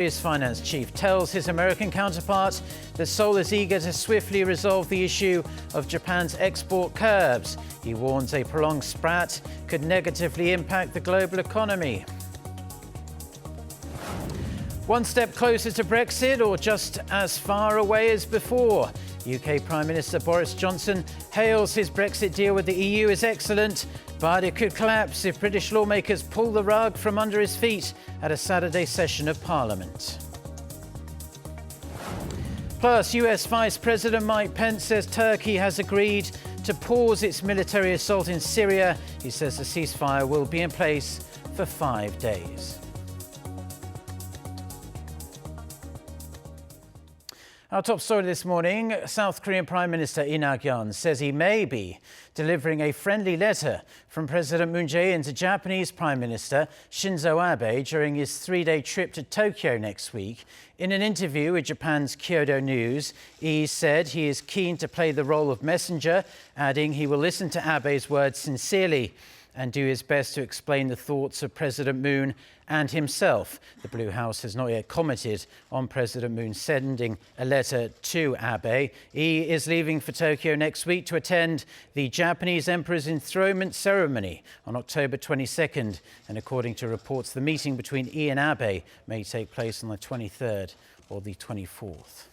His finance chief tells his American counterpart that Seoul is eager to swiftly resolve the issue of Japan's export curbs. He warns a prolonged spat could negatively impact the global economy. One step closer to Brexit, or just as far away as before? UK Prime Minister Boris Johnson hails his Brexit deal with the EU as excellent, but it could collapse if British lawmakers pull the rug from under his feet at a Saturday session of Parliament. Plus, US Vice President Mike Pence says Turkey has agreed to pause its military assault in Syria. He says the ceasefire will be in place for 5 days. Our top story this morning, South Korean Prime Minister Lee Nak-yeon says he may be delivering a friendly letter from President Moon Jae-in to Japanese Prime Minister Shinzo Abe during his 3-day trip to Tokyo next week. In an interview with Japan's Kyodo News, Lee said he is keen to play the role of messenger, adding he will listen to Abe's words sincerely and do his best to explain the thoughts of President Moon and himself. The Blue House has not yet commented on President Moon sending a letter to Abe. He is leaving for Tokyo next week to attend the Japanese Emperor's enthronement ceremony on October 22nd. And according to reports, the meeting between Lee and Abe may take place on the 23rd or the 24th.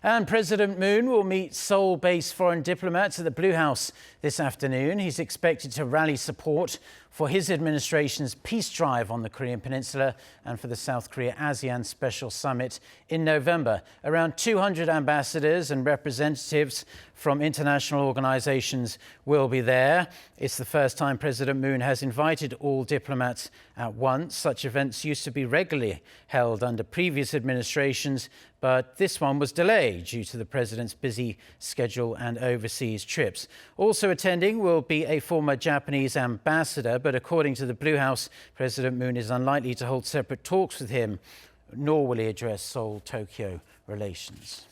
And President Moon will meet Seoul-based foreign diplomats at the Blue House this afternoon. He's expected to rally support for his administration's peace drive on the Korean Peninsula and for the South Korea-ASEAN Special Summit in November. Around 200 ambassadors and representatives from international organizations will be there. It's the first time President Moon has invited all diplomats at once. Such events used to be regularly held under previous administrations, but this one was delayed due to the president's busy schedule and overseas trips. Also attending will be a former Japanese ambassador, but according to the Blue House, President Moon is unlikely to hold separate talks with him, nor will he address Seoul-Tokyo relations.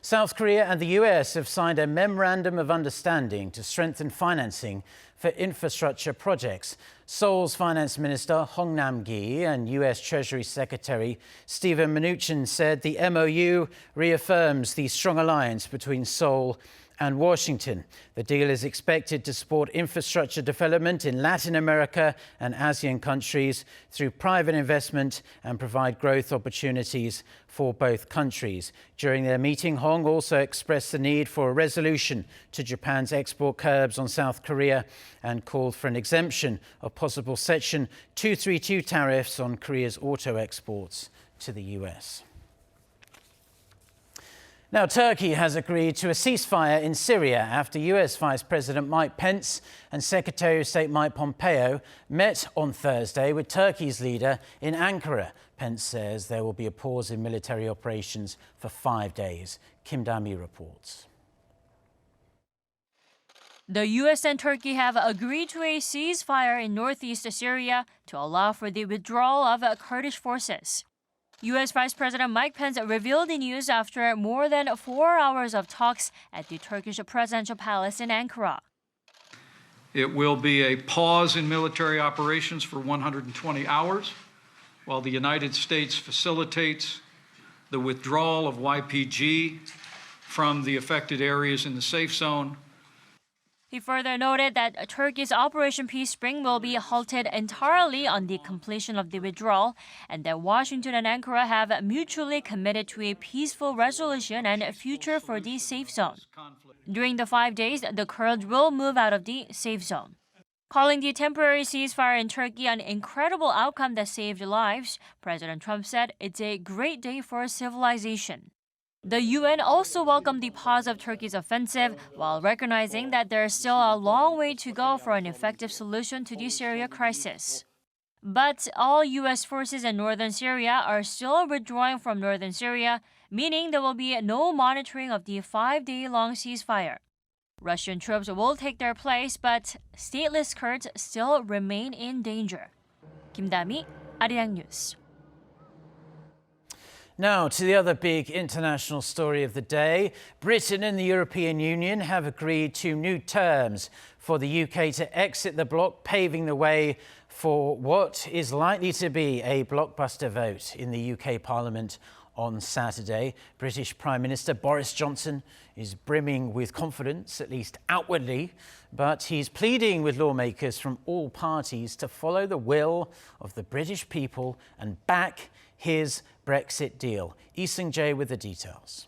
South Korea and the US have signed a memorandum of understanding to strengthen financing for infrastructure projects. Seoul's Finance Minister Hong Nam-gi and US Treasury Secretary Steven Mnuchin said the MOU reaffirms the strong alliance between Seoul and Washington. The deal is expected to support infrastructure development in Latin America and ASEAN countries through private investment and provide growth opportunities for both countries. During their meeting, Hong also expressed the need for a resolution to Japan's export curbs on South Korea and called for an exemption of possible Section 232 tariffs on Korea's auto exports to the US. Now, Turkey has agreed to a ceasefire in Syria after US Vice President Mike Pence and Secretary of State Mike Pompeo met on Thursday with Turkey's leader in Ankara. Pence says there will be a pause in military operations for 5 days. Kim Da-mi reports. The US and Turkey have agreed to a ceasefire in northeast Syria to allow for the withdrawal of Kurdish forces. U.S. Vice President Mike Pence revealed the news after more than 4 hours of talks at the Turkish presidential palace in Ankara. It will be a pause in military operations for 120 hours, while the United States facilitates the withdrawal of YPG from the affected areas in the safe zone. He further noted that Turkey's Operation Peace Spring will be halted entirely on the completion of the withdrawal, and that Washington and Ankara have mutually committed to a peaceful resolution and a future for the safe zone. During the 5 days, the Kurds will move out of the safe zone. Calling the temporary ceasefire in Turkey an incredible outcome that saved lives, President Trump said it's a great day for civilization. The UN also welcomed the pause of Turkey's offensive, while recognizing that there is still a long way to go for an effective solution to the Syria crisis. But all U.S. forces in northern Syria are still withdrawing from northern Syria, meaning there will be no monitoring of the 5-day-long ceasefire. Russian troops will take their place, but stateless Kurds still remain in danger. Kim Da-mi, Arirang News. Now to the other big international story of the day. Britain and the European Union have agreed to new terms for the UK to exit the bloc, paving the way for what is likely to be a blockbuster vote in the UK Parliament on Saturday. British Prime Minister Boris Johnson is brimming with confidence, at least outwardly, but he's pleading with lawmakers from all parties to follow the will of the British people and back his Brexit deal. Lee Seung-jae with the details.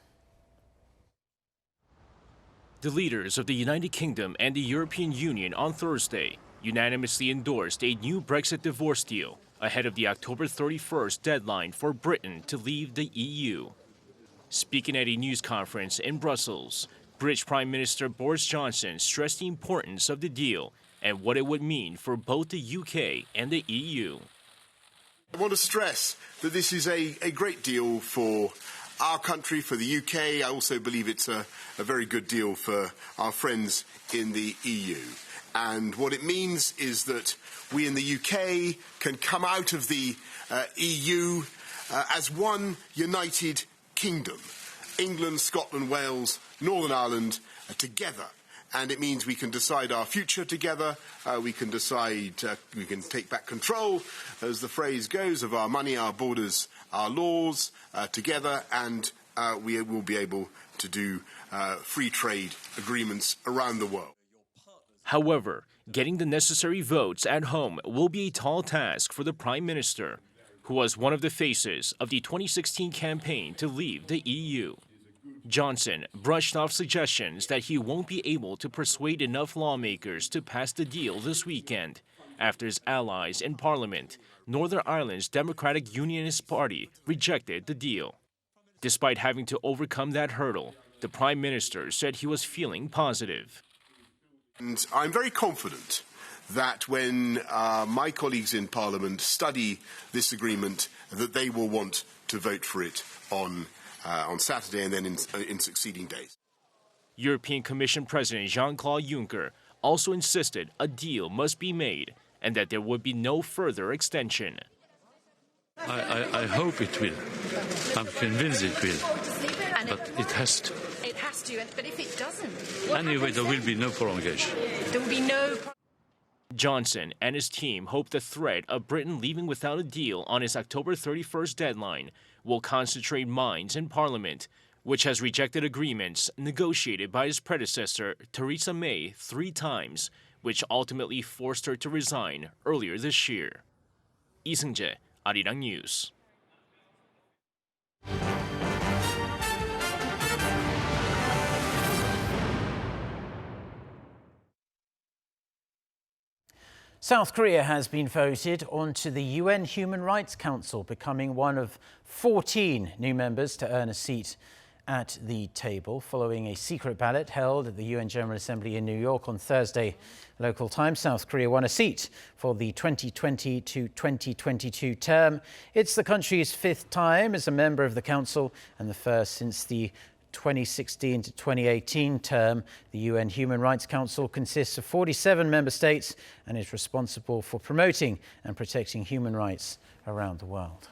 The leaders of the United Kingdom and the European Union on Thursday unanimously endorsed a new Brexit divorce deal ahead of the October 31st deadline for Britain to leave the EU. Speaking at a news conference in Brussels, British Prime Minister Boris Johnson stressed the importance of the deal and what it would mean for both the UK and the EU. I want to stress that this is a great deal for our country, for the UK. I also believe it's a very good deal for our friends in the EU. And what it means is that we in the UK can come out of the EU as one united kingdom. England, Scotland, Wales, Northern Ireland together. And it means we can decide our future together. We can take back control, as the phrase goes, of our money, our borders, our laws together. And we will be able to do free trade agreements around the world. However, getting the necessary votes at home will be a tall task for the Prime Minister, who was one of the faces of the 2016 campaign to leave the EU. Johnson brushed off suggestions that he won't be able to persuade enough lawmakers to pass the deal this weekend after his allies in Parliament, Northern Ireland's Democratic Unionist Party, rejected the deal. Despite having to overcome that hurdle, the Prime Minister said he was feeling positive. And I'm very confident that when my colleagues in Parliament study this agreement, that they will want to vote for it on Saturday and then in succeeding days. European Commission President Jean-Claude Juncker also insisted a deal must be made and that there would be no further extension. I hope it will. I'm convinced it will. But it has to. It has to, but if it doesn't? Anyway, there will be no prolongation. There will be no... Johnson and his team hope the threat of Britain leaving without a deal on its October 31st deadline will concentrate minds in Parliament, which has rejected agreements negotiated by his predecessor, Theresa May, 3 times, which ultimately forced her to resign earlier this year. Lee Seung-jae, Arirang News. South Korea has been voted onto the UN Human Rights Council, becoming one of 14 new members to earn a seat at the table, following a secret ballot held at the UN General Assembly in New York on Thursday local time. South Korea won a seat for the 2020 to 2022 term. It's the country's 5th time as a member of the council and the first since the 2016 to 2018 term. The UN Human Rights Council consists of 47 member states and is responsible for promoting and protecting human rights around the world.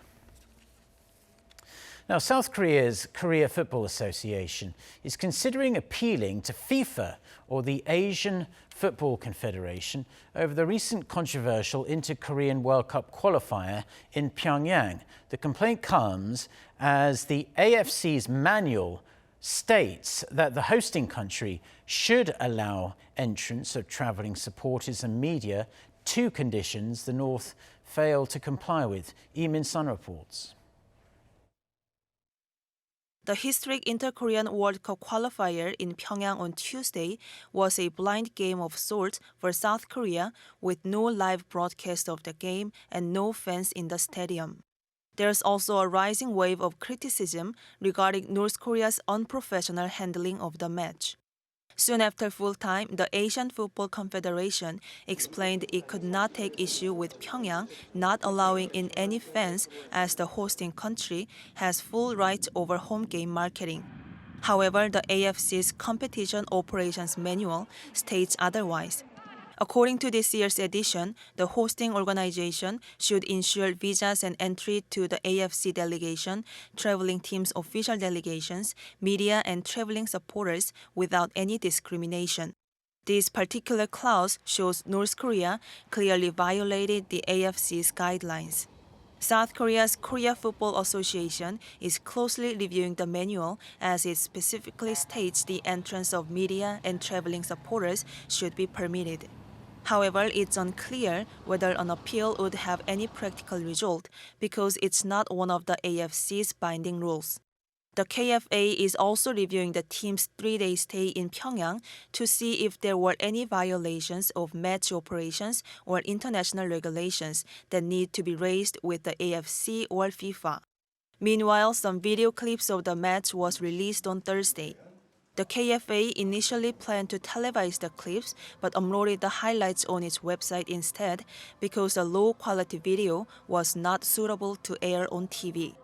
Now, South Korea's Korea Football Association is considering appealing to FIFA or the Asian Football Confederation over the recent controversial Inter-Korean World Cup qualifier in Pyongyang. The complaint comes as the AFC's manual states that the hosting country should allow entrance of travelling supporters and media, 2 conditions the North failed to comply with. Lee Min-sun reports. The historic Inter-Korean World Cup qualifier in Pyongyang on Tuesday was a blind game of sorts for South Korea, with no live broadcast of the game and no fans in the stadium. There's also a rising wave of criticism regarding North Korea's unprofessional handling of the match. Soon after full-time, the Asian Football Confederation explained it could not take issue with Pyongyang not allowing in any fans, as the hosting country has full rights over home game marketing. However, the AFC's Competition Operations Manual states otherwise. According to this year's edition, the hosting organization should ensure visas and entry to the AFC delegation, traveling teams' official delegations, media, and traveling supporters without any discrimination. This particular clause shows North Korea clearly violated the AFC's guidelines. South Korea's Korea Football Association is closely reviewing the manual as it specifically states the entrance of media and traveling supporters should be permitted. However, it's unclear whether an appeal would have any practical result because it's not one of the AFC's binding rules. The KFA is also reviewing the team's 3-day stay in Pyongyang to see if there were any violations of match operations or international regulations that need to be raised with the AFC or FIFA. Meanwhile, some video clips of the match was released on Thursday. The KFA initially planned to televise the clips but uploaded the highlights on its website instead because the low-quality video was not suitable to air on TV.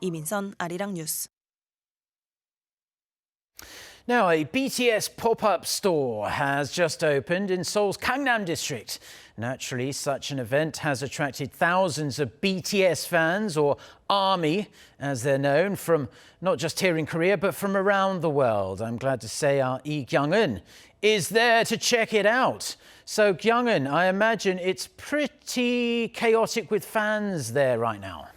이민선, Arirang News. Now, a BTS pop-up store has just opened in Seoul's Gangnam district. Naturally, such an event has attracted thousands of BTS fans, or ARMY, as they're known, from not just here in Korea, but from around the world. I'm glad to say our Lee Kyung-eun is there to check it out. So, Kyung-eun, I imagine it's pretty chaotic with fans there right now.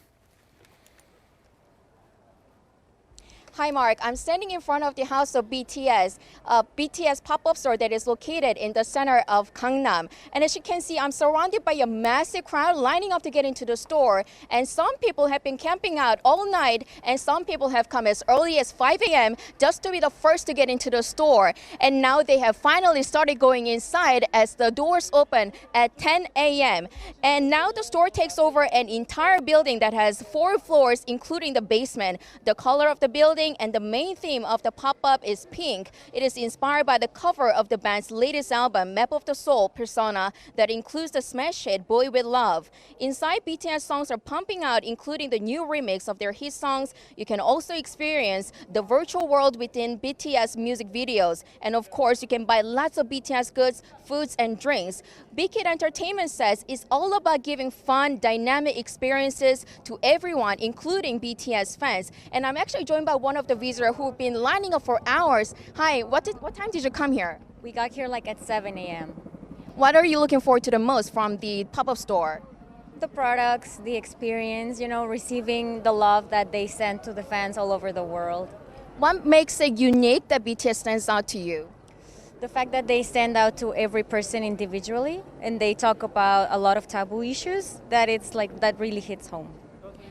Hi, Mark. I'm standing in front of the house of BTS, a BTS pop-up store that is located in the center of Gangnam. And as you can see, I'm surrounded by a massive crowd lining up to get into the store. And some people have been camping out all night, and some people have come as early as 5 a.m. just to be the first to get into the store. And now they have finally started going inside as the doors open at 10 a.m. And now the store takes over an entire building that has 4 floors, including the basement. The color of the building and the main theme of the pop-up is pink. It is inspired by the cover of the band's latest album, Map of the Soul, Persona, that includes the smash hit Boy With Love. Inside, BTS songs are pumping out, including the new remix of their hit songs. You can also experience the virtual world within BTS music videos. And of course, you can buy lots of BTS goods, foods, and drinks. Big Hit Entertainment says it's all about giving fun, dynamic experiences to everyone, including BTS fans. And I'm actually joined by one of the visitors who've been lining up for hours. Hi, what time did you come here? We got here like at 7 a.m. What are you looking forward to the most from the pop-up store? The products, the experience, receiving the love that they send to the fans all over the world. What makes it unique that BTS stands out to you? The fact that they stand out to every person individually and they talk about a lot of taboo issues, that really hits home.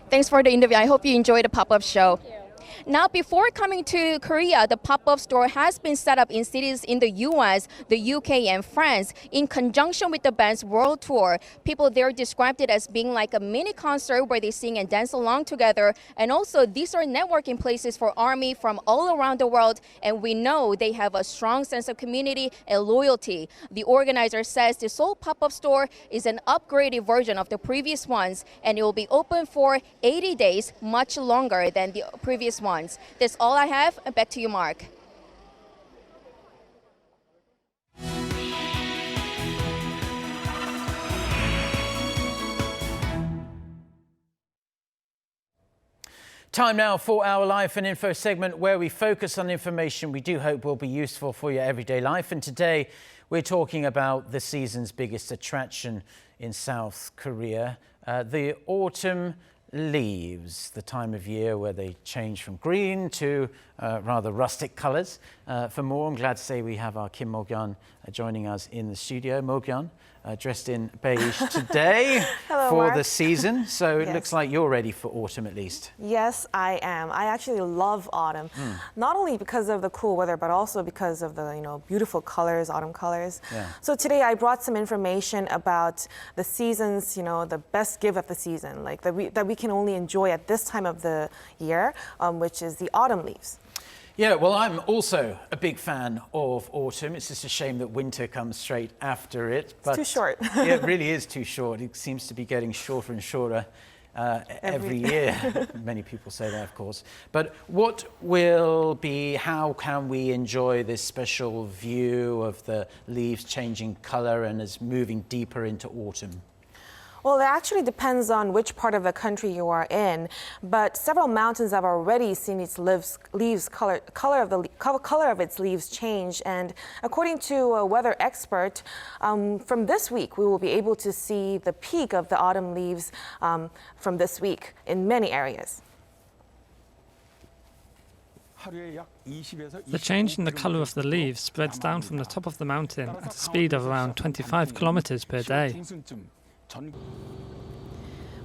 Thanks for the interview. I hope you enjoyed the pop-up show. Now, before coming to Korea, the pop-up store has been set up in cities in the US, the UK, and France in conjunction with the band's world tour. People there described it as being like a mini concert where they sing and dance along together. And also, these are networking places for ARMY from all around the world, and we know they have a strong sense of community and loyalty. The organizer says the Seoul pop-up store is an upgraded version of the previous ones, and it will be open for 80 days, much longer than the previous ones. That's all I have. Back to you, Mark. Time now for our Life and Info segment where we focus on information we do hope will be useful for your everyday life. And today we're talking about the season's biggest attraction in South Korea, the autumn leaves, the time of year where they change from green to rather rustic colours. For more, I'm glad to say we have our Kim Mo-kyun joining us in the studio. Mo-kyun, dressed in beige today Hello, for Mark. the season. So it Yes. looks like you're ready for autumn at least. Yes, I am. I actually love autumn, not only because of the cool weather, but also because of the beautiful colors, autumn colors. Yeah. So today I brought some information about the seasons, the best gift of the season, like that we can only enjoy at this time of the year, which is the autumn leaves. Yeah, well, I'm also a big fan of autumn. It's just a shame that winter comes straight after it. But too short. Yeah, it really is too short. It seems to be getting shorter and shorter every year. Many people say that, of course. But how can we enjoy this special view of the leaves changing colour and as moving deeper into autumn? Well, it actually depends on which part of the country you are in, but several mountains have already seen its color of its leaves change. And according to a weather expert, from this week we will be able to see the peak of the autumn leaves from this week in many areas. The change in the color of the leaves spreads down from the top of the mountain at a speed of around 25 kilometers per day.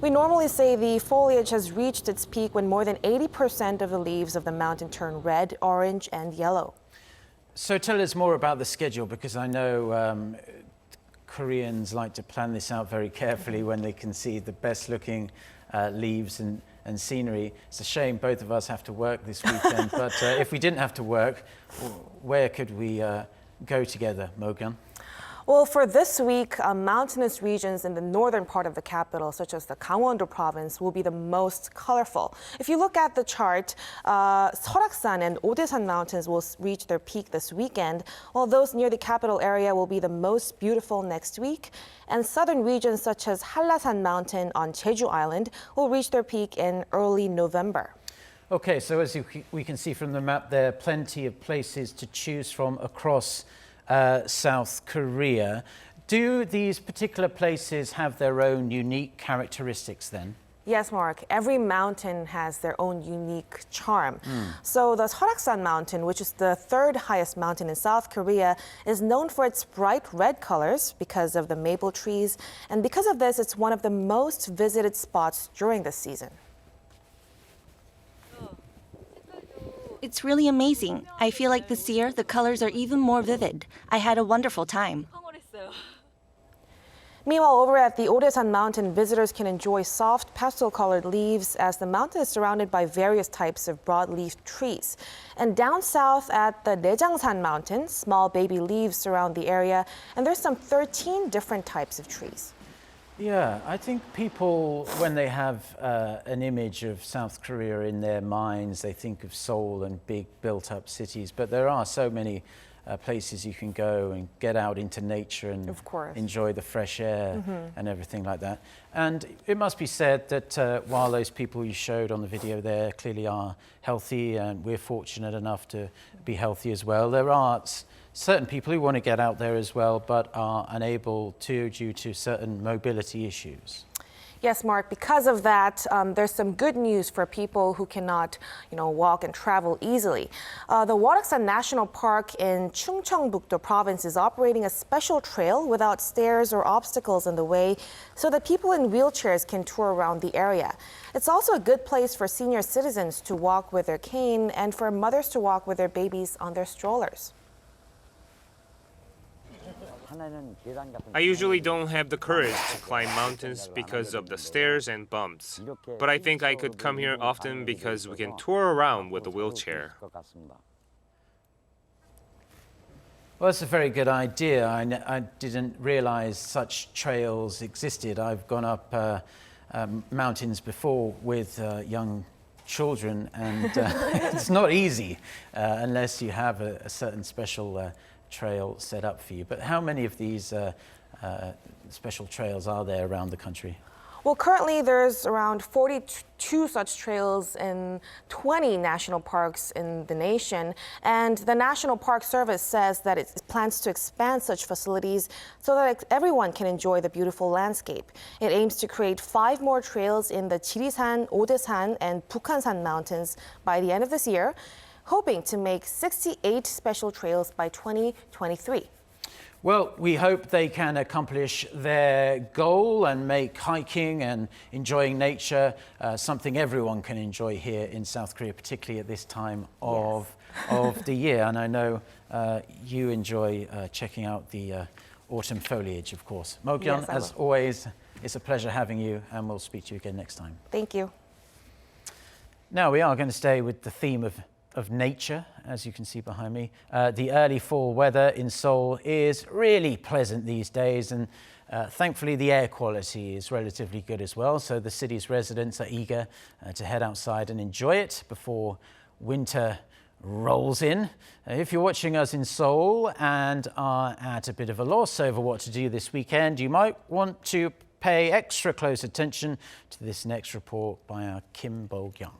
We normally say the foliage has reached its peak when more than 80% of the leaves of the mountain turn red, orange, and yellow. So tell us more about the schedule, because I know Koreans like to plan this out very carefully when they can see the best looking leaves and scenery. It's a shame both of us have to work this weekend, but if we didn't have to work, where could we go together, Mo-kyun? Well, for this week, mountainous regions in the northern part of the capital, such as the Gangwon-do province, will be the most colorful. If you look at the chart, Seoraksan and Odaesan mountains will reach their peak this weekend, while those near the capital area will be the most beautiful next week. And southern regions such as Hallasan Mountain on Jeju Island will reach their peak in early November. Okay, so as we can see from the map, there are plenty of places to choose from across South Korea. Do these particular places have their own unique characteristics then? Yes, Mark. Every mountain has their own unique charm. So the Seoraksan Mountain, which is the third highest mountain in South Korea, is known for its bright red colors because of the maple trees. And because of this, it's one of the most visited spots during this season. It's really amazing. I feel like this year the colors are even more vivid. I had a wonderful time. Meanwhile, over at the Odaesan Mountain, visitors can enjoy soft pastel-colored leaves as the mountain is surrounded by various types of broadleaf trees. And down south at the Daejangsan Mountain, small baby leaves surround the area, and there's some 13 different types of trees. Yeah, I think people, when they have an image of South Korea in their minds, they think of Seoul and big built-up cities, but there are so many places you can go and get out into nature and enjoy the fresh air and everything like that. And it must be said that while those people you showed on the video there clearly are healthy, and we're fortunate enough to be healthy as well, there are certain people who want to get out there as well, but are unable to due to certain mobility issues. Yes, Mark, because of that, there's some good news for people who cannot, walk and travel easily. The Waraksan National Park in Chungcheongbuk-do province is operating a special trail without stairs or obstacles in the way so that people in wheelchairs can tour around the area. It's also a good place for senior citizens to walk with their cane and for mothers to walk with their babies on their strollers. I usually don't have the courage to climb mountains because of the stairs and bumps. But I think I could come here often because we can tour around with a wheelchair. Well, that's a very good idea. I didn't realize such trails existed. I've gone up mountains before with young children, and it's not easy unless you have a certain special trail set up for you. But how many of these special trails are there around the country? Well, currently there's around 42 such trails in 20 national parks in the nation. And the National Park Service says that it plans to expand such facilities so that everyone can enjoy the beautiful landscape. It aims to create 5 more trails in the Jirisan, Odaesan, and Bukhansan mountains by the end of this year, hoping to make 68 special trails by 2023. Well, we hope they can accomplish their goal and make hiking and enjoying nature something everyone can enjoy here in South Korea, particularly at this time of the year. And I know you enjoy checking out the autumn foliage, of course. Mo-kyun, Yes, as always, it's a pleasure having you, and we'll speak to you again next time. Thank you. Now we are going to stay with the theme of nature, as you can see behind me. The early fall weather in Seoul is really pleasant these days, and thankfully the air quality is relatively good as well, so the city's residents are eager to head outside and enjoy it before winter rolls in. If you're watching us in Seoul and are at a bit of a loss over what to do this weekend, you might want to pay extra close attention to this next report by our Kim Bo-kyung.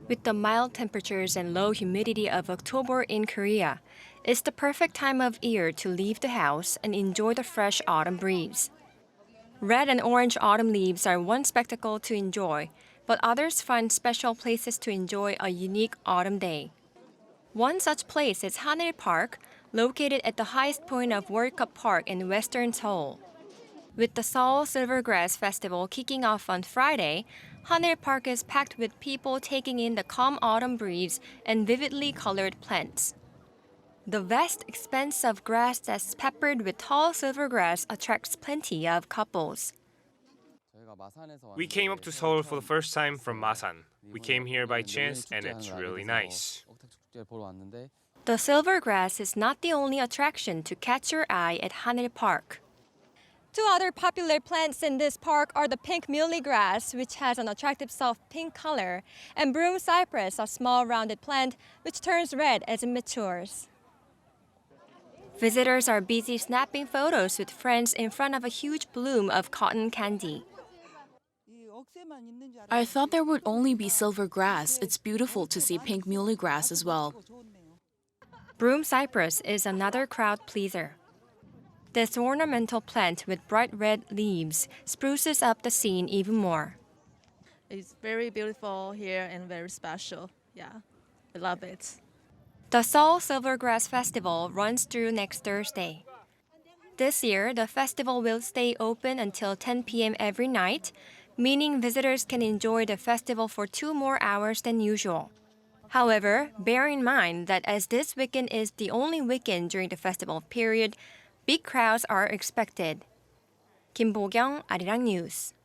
With the mild temperatures and low humidity of October in Korea, it's the perfect time of year to leave the house and enjoy the fresh autumn breeze. Red and orange autumn leaves are one spectacle to enjoy, but others find special places to enjoy a unique autumn day. One such place is Haneul Park, located at the highest point of World Cup Park in western Seoul. With the Seoul Silver Grass Festival kicking off on Friday, Haneul Park is packed with people taking in the calm autumn breeze and vividly colored plants. The vast expanse of grass that's peppered with tall silver grass attracts plenty of couples. We came up to Seoul for the first time from Masan. We came here by chance and it's really nice. The silver grass is not the only attraction to catch your eye at Haneul Park. Two other popular plants in this park are the pink muhly grass, which has an attractive soft pink color, and broom cypress, a small rounded plant which turns red as it matures. Visitors are busy snapping photos with friends in front of a huge bloom of cotton candy. I thought there would only be silver grass. It's beautiful to see pink muhly grass as well. Broom cypress is another crowd pleaser. This ornamental plant with bright red leaves spruces up the scene even more. It's very beautiful here and very special. Yeah, I love it. The Seoul Silver Grass Festival runs through next Thursday. This year, the festival will stay open until 10 p.m. every night, meaning visitors can enjoy the festival for 2 more hours than usual. However, bear in mind that as this weekend is the only weekend during the festival period, big crowds are expected. Kim Bo-kyung, Arirang News.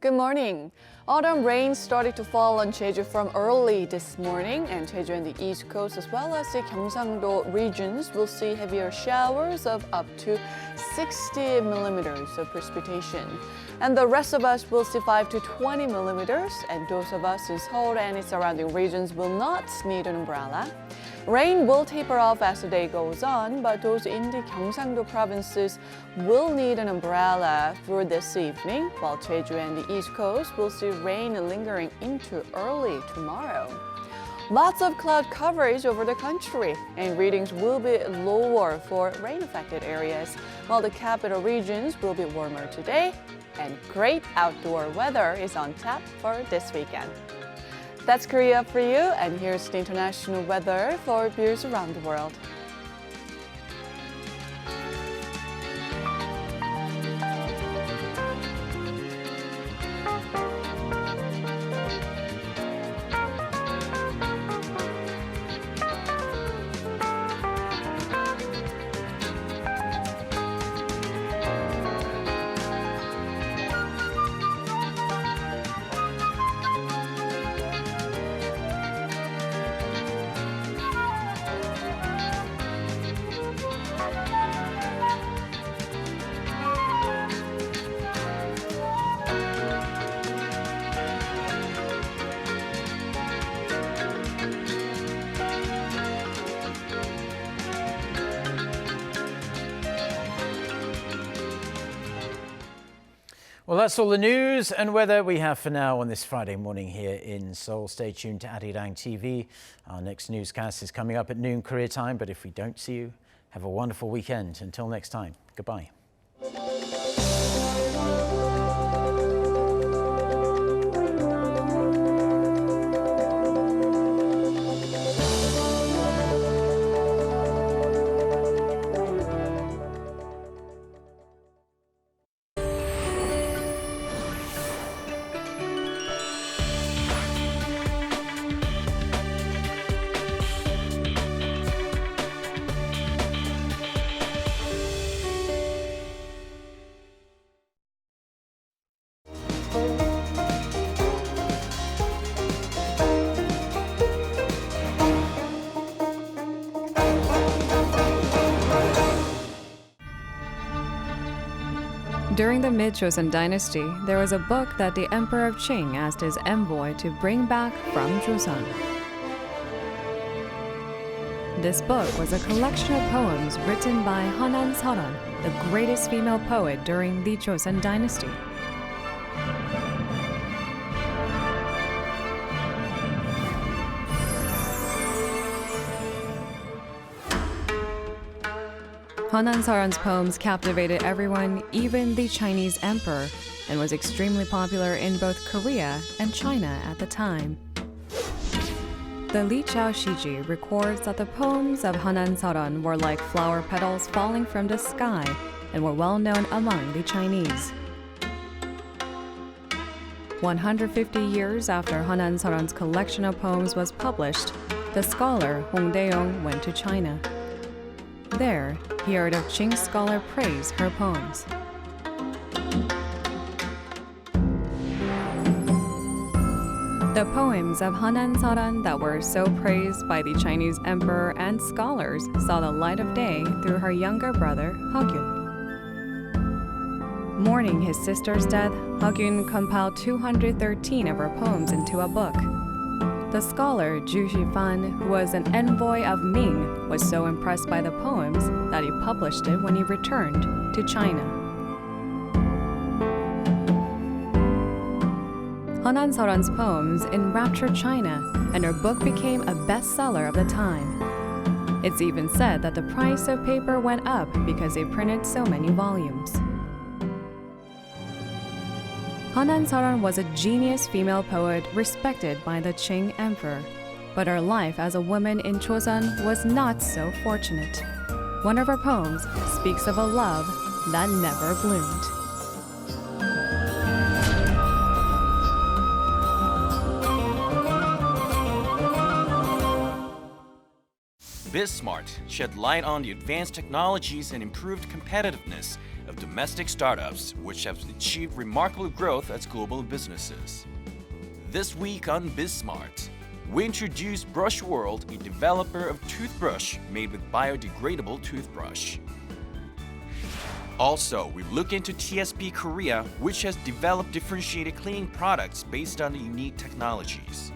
Good morning. Autumn rain started to fall on Jeju from early this morning, and Jeju and the East Coast as well as the Gyeongsang-do regions will see heavier showers of up to 60 millimeters of precipitation. And the rest of us will see 5 to 20 millimeters, and those of us in Seoul and its surrounding regions will not need an umbrella. Rain will taper off as the day goes on, but those in the Gyeongsang-do provinces will need an umbrella for this evening, while Jeju and the East Coast will see rain lingering into early tomorrow. Lots of cloud coverage over the country, and readings will be lower for rain-affected areas, while the capital regions will be warmer today, and great outdoor weather is on tap for this weekend. That's Korea for you, and here's the international weather for viewers around the world. Well, that's all the news and weather we have for now on this Friday morning here in Seoul. Stay tuned to Arirang TV. Our next newscast is coming up at noon Korea time, but if we don't see you, have a wonderful weekend. Until next time, goodbye. During the Mid-Joseon dynasty, there was a book that the Emperor of Qing asked his envoy to bring back from Joseon. This book was a collection of poems written by Hanan Seoran, the greatest female poet during the Joseon dynasty. Hanan Seoran's poems captivated everyone, even the Chinese emperor, and was extremely popular in both Korea and China at the time. The Li Chao Shiji records that the poems of Hanan Seoran were like flower petals falling from the sky and were well known among the Chinese. 150 years after Hanan Seoran's collection of poems was published, the scholar Hong Dae-yong went to China. There, he heard of Qing scholar praise her poems. The poems of Hanan Seoran that were so praised by the Chinese emperor and scholars saw the light of day through her younger brother, Hyeon. Mourning his sister's death, Hyeon compiled 213 of her poems into a book. The scholar Ju Shifan, who was an envoy of Ming, was so impressed by the poems that he published it when he returned to China. Hanan Seoran's poems enraptured China, and her book became a bestseller of the time. It's even said that the price of paper went up because they printed so many volumes. Hanan Seoran was a genius female poet respected by the Qing emperor, but her life as a woman in Joseon was not so fortunate. One of her poems speaks of a love that never bloomed. BizSmart shed light on the advanced technologies and improved competitiveness of domestic startups, which have achieved remarkable growth as global businesses. This week on BizSmart, we introduce Brush World, a developer of toothbrush made with biodegradable toothbrush. Also, we look into TSP Korea, which has developed differentiated cleaning products based on the unique technologies.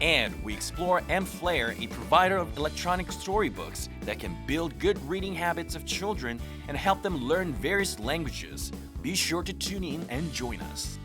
And we explore M-Flair, a provider of electronic storybooks that can build good reading habits of children and help them learn various languages. Be sure to tune in and join us.